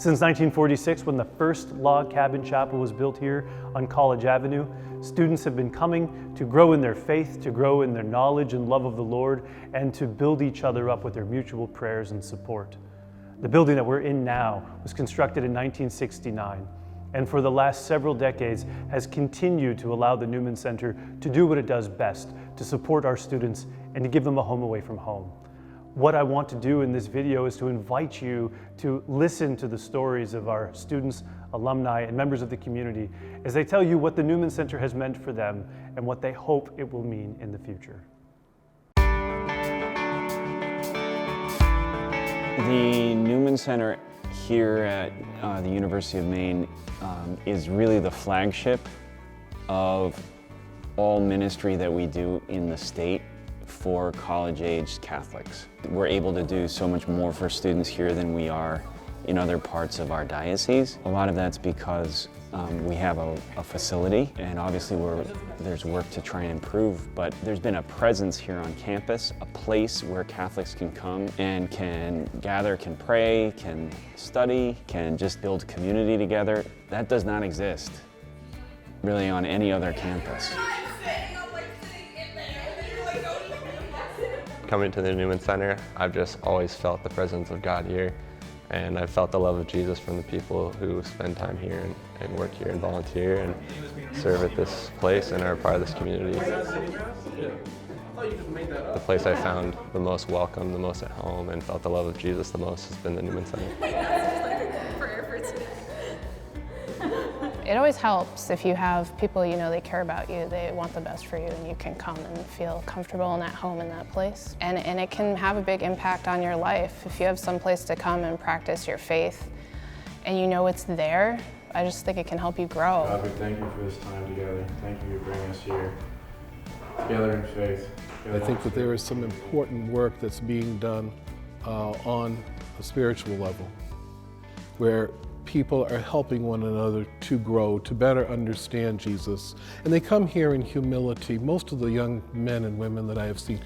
Since 1946, when the first log cabin chapel was built here on College Avenue, students have been coming to grow in their faith, to grow in their knowledge and love of the Lord, and to build each other up with their mutual prayers and support. The building that we're in now was constructed in 1969, and for the last several decades has continued to allow the Newman Center to do what it does best, to support our students and to give them a home away from home. What I want to do in this video is to invite you to listen to the stories of our students, alumni, and members of the community as they tell you what the Newman Center has meant for them and what they hope it will mean in the future. The Newman Center here at the University of Maine is really the flagship of all ministry that we do in the state for college-aged Catholics. We're able to do so much more for students here than we are in other parts of our diocese. A lot of that's because we have a facility, and obviously there's work to try and improve, but there's been a presence here on campus, a place where Catholics can come and can gather, can pray, can study, can just build community together. That does not exist really on any other campus. Coming to the Newman Center, I've just always felt the presence of God here, and I've felt the love of Jesus from the people who spend time here and work here and volunteer and serve at this place and are a part of this community. The place I found the most welcome, the most at home, and felt the love of Jesus the most has been the Newman Center. It always helps if you have people you know they care about you, they want the best for you, and you can come and feel comfortable and at home in that place. And it can have a big impact on your life. If you have some place to come and practice your faith and you know it's there, I just think it can help you grow. God, we thank you for this time together. Thank you for bringing us here together in faith. I think that there is some important work that's being done on a spiritual level, where people are helping one another to grow, to better understand Jesus. And they come here in humility. Most of the young men and women that I have seen,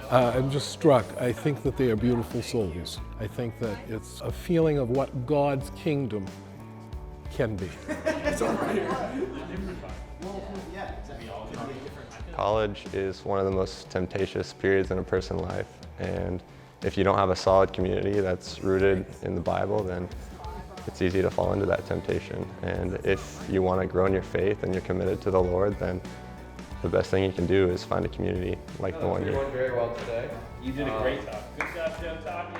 I'm just struck. I think that they are beautiful souls. I think that it's a feeling of what God's kingdom can be. College is one of the most temptatious periods in a person's life, and if you don't have a solid community that's rooted in the Bible, then it's easy to fall into that temptation. And if you want to grow in your faith and you're committed to the Lord, then the best thing you can do is find a community like the one here. You're doing very well today. You did a great talk. Good job, Joe, talking.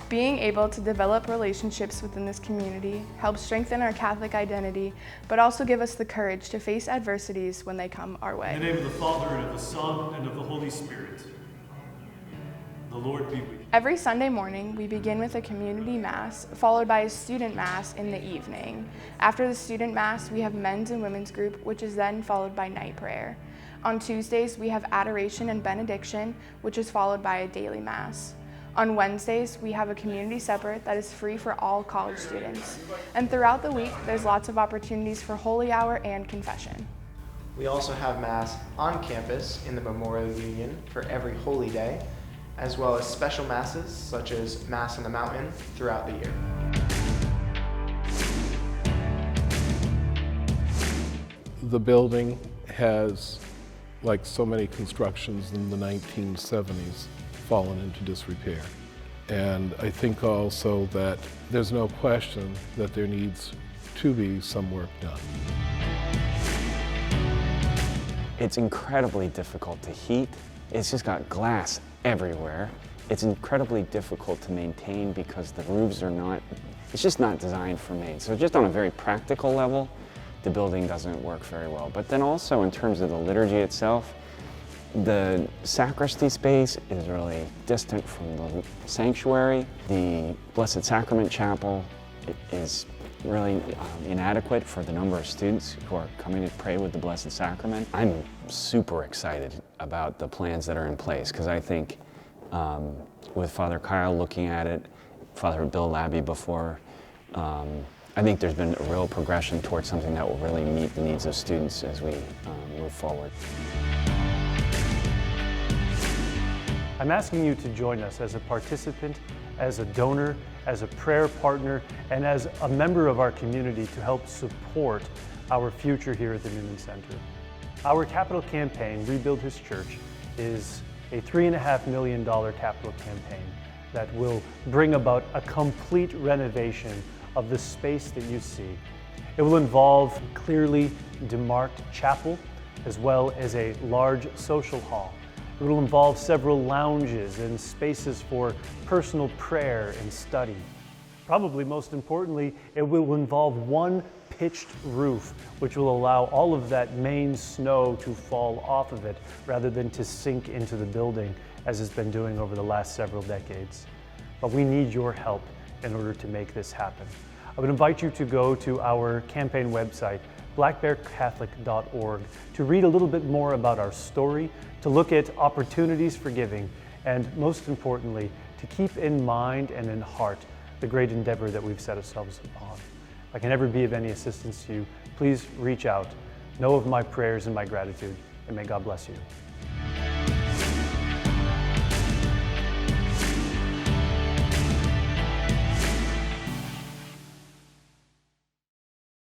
Being able to develop relationships within this community helps strengthen our Catholic identity, but also give us the courage to face adversities when they come our way. In the name of the Father, and of the Son, and of the Holy Spirit. The Lord be with you. Every Sunday morning, we begin with a community mass, followed by a student mass in the evening. After the student mass, we have men's and women's group, which is then followed by night prayer. On Tuesdays, we have adoration and benediction, which is followed by a daily mass. On Wednesdays, we have a community supper that is free for all college students. And throughout the week, there's lots of opportunities for holy hour and confession. We also have Mass on campus in the Memorial Union for every holy day, as well as special masses such as Mass on the Mountain throughout the year. The building has, like so many constructions in the 1970s, fallen into disrepair. And I think also that there's no question that there needs to be some work done. It's incredibly difficult to heat. It's just got glass everywhere. It's incredibly difficult to maintain because the roofs are not, it's just not designed for Maine. So just on a very practical level, the building doesn't work very well. But then also in terms of the liturgy itself, the sacristy space is really distant from the sanctuary. The Blessed Sacrament Chapel is really inadequate for the number of students who are coming to pray with the Blessed Sacrament. I'm super excited about the plans that are in place because I think with Father Kyle looking at it, Father Bill Labby before, I think there's been a real progression towards something that will really meet the needs of students as we move forward. I'm asking you to join us as a participant as a donor, as a prayer partner, and as a member of our community to help support our future here at the Newman Center. Our capital campaign, Rebuild His Church, is a $3.5 million capital campaign that will bring about a complete renovation of the space that you see. It will involve a clearly demarked chapel, as well as a large social hall. It will involve several lounges and spaces for personal prayer and study. Probably most importantly, it will involve one pitched roof, which will allow all of that Maine snow to fall off of it rather than to sink into the building, as it's been doing over the last several decades. But we need your help in order to make this happen. I would invite you to go to our campaign website, blackbearcatholic.org, to read a little bit more about our story, to look at opportunities for giving, and most importantly, to keep in mind and in heart the great endeavor that we've set ourselves upon. If I can ever be of any assistance to you, please reach out. Know of my prayers and my gratitude, and may God bless you.